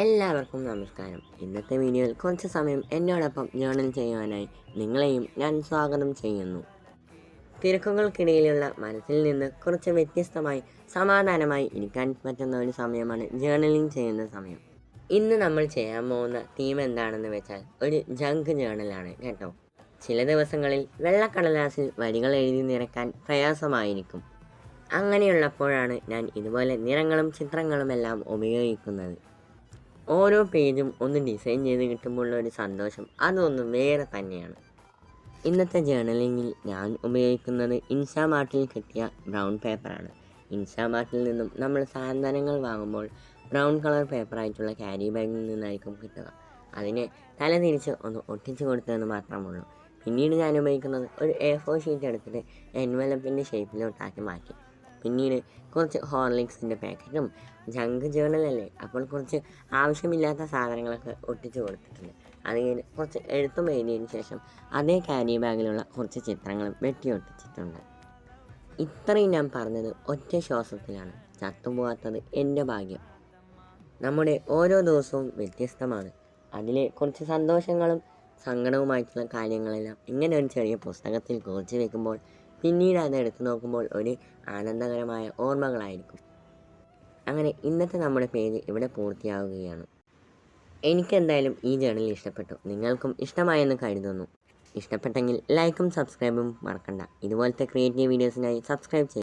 എല്ലാവർക്കും നമസ്കാരം. ഇന്നത്തെ വീഡിയോയിൽ കുറച്ച് സമയം എന്നോടൊപ്പം ജേർണൽ ചെയ്യുവാനായി നിങ്ങളെയും ഞാൻ സ്വാഗതം ചെയ്യുന്നു. തിരക്കുകൾക്കിടയിലുള്ള മനസ്സിൽ നിന്ന് കുറച്ച് വ്യത്യസ്തമായി സമാധാനമായി ഇരിക്കാൻ പറ്റുന്ന ഒരു സമയമാണ് ജേർണലിംഗ് ചെയ്യുന്ന സമയം. ഇന്ന് നമ്മൾ ചെയ്യാൻ പോകുന്ന തീം എന്താണെന്ന് വെച്ചാൽ ഒരു ജങ്ക് ജേർണലാണ് കേട്ടോ. ചില ദിവസങ്ങളിൽ വെള്ളക്കടലാസിൽ വരികൾ എഴുതി നിറയ്ക്കാൻ പ്രയാസമായിരിക്കും. അങ്ങനെയുള്ളപ്പോഴാണ് ഞാൻ ഇതുപോലെ നിറങ്ങളും ചിത്രങ്ങളും എല്ലാം ഉപയോഗിക്കുന്നത്. ഓരോ പേജും ഒന്ന് ഡിസൈൻ ചെയ്ത് കിട്ടുമ്പോഴുള്ള ഒരു സന്തോഷം അതൊന്നും വേറെ തന്നെയാണ്. ഇന്നത്തെ ജേർണലിങ്ങിൽ ഞാൻ ഉപയോഗിക്കുന്നത് ഇൻസ്റ്റാമാർട്ടിൽ കിട്ടിയ ബ്രൗൺ പേപ്പറാണ്. ഇൻസ്റ്റാമാർട്ടിൽ നിന്നും നമ്മൾ സാധനങ്ങൾ വാങ്ങുമ്പോൾ ബ്രൗൺ കളർ പേപ്പറായിട്ടുള്ള ക്യാരി ബാഗിൽ നിന്നായിരിക്കും കിട്ടുക. അതിനെ തലതിരിച്ച് ഒന്ന് ഒട്ടിച്ച് കൊടുത്തതെന്ന് മാത്രമുള്ളൂ. പിന്നീട് ഞാൻ ഉപയോഗിക്കുന്നത് ഒരു A4 ഷീറ്റ് എടുത്തിട്ട് എൻവലപ്പിൻ്റെ ഷേപ്പിലോട്ടാക്കി മാറ്റി. പിന്നീട് കുറച്ച് ഹോർലിക്സിൻ്റെ പാക്കറ്റും ജങ്ക് ജേർണലല്ലേ, അപ്പോൾ കുറച്ച് ആവശ്യമില്ലാത്ത സാധനങ്ങളൊക്കെ ഒട്ടിച്ച് കൊടുത്തിട്ടുണ്ട്. അത് കഴിഞ്ഞ് കുറച്ച് എഴുത്തും എഴുതിയതിന് ശേഷം അതേ ക്യാരി ബാഗിലുള്ള കുറച്ച് ചിത്രങ്ങളും വെട്ടി ഒട്ടിച്ചിട്ടുണ്ട്. ഇത്രയും ഞാൻ പറഞ്ഞത് ഒറ്റ ശ്വാസത്തിലാണ്. ചത്തുപോകാത്തത് എൻ്റെ ഭാഗ്യം. നമ്മുടെ ഓരോ ദിവസവും വ്യത്യസ്തമാണ്. അതിലെ കുറച്ച് സന്തോഷങ്ങളും സങ്കടവുമായിട്ടുള്ള കാര്യങ്ങളെല്ലാം ഇങ്ങനെ ഒരു ചെറിയ പുസ്തകത്തിൽ കുറിച്ച് വെക്കുമ്പോൾ പിന്നീട് അത് എടുത്തു നോക്കുമ്പോൾ ഒരു ആനന്ദകരമായ ഓർമ്മകളായിരിക്കും. അങ്ങനെ ഇന്നത്തെ നമ്മുടെ പേജ് ഇവിടെ പൂർത്തിയാവുകയാണ്. എനിക്കെന്തായാലും ഈ ജേർണൽ ഇഷ്ടപ്പെട്ടു. നിങ്ങൾക്കും ഇഷ്ടമായെന്ന് കരുതുന്നു. ഇഷ്ടപ്പെട്ടെങ്കിൽ ലൈക്കും സബ്സ്ക്രൈബും മറക്കണ്ട. ഇതുപോലത്തെ ക്രിയേറ്റീവ് വീഡിയോസിനായി സബ്സ്ക്രൈബ് ചെയ്യുക.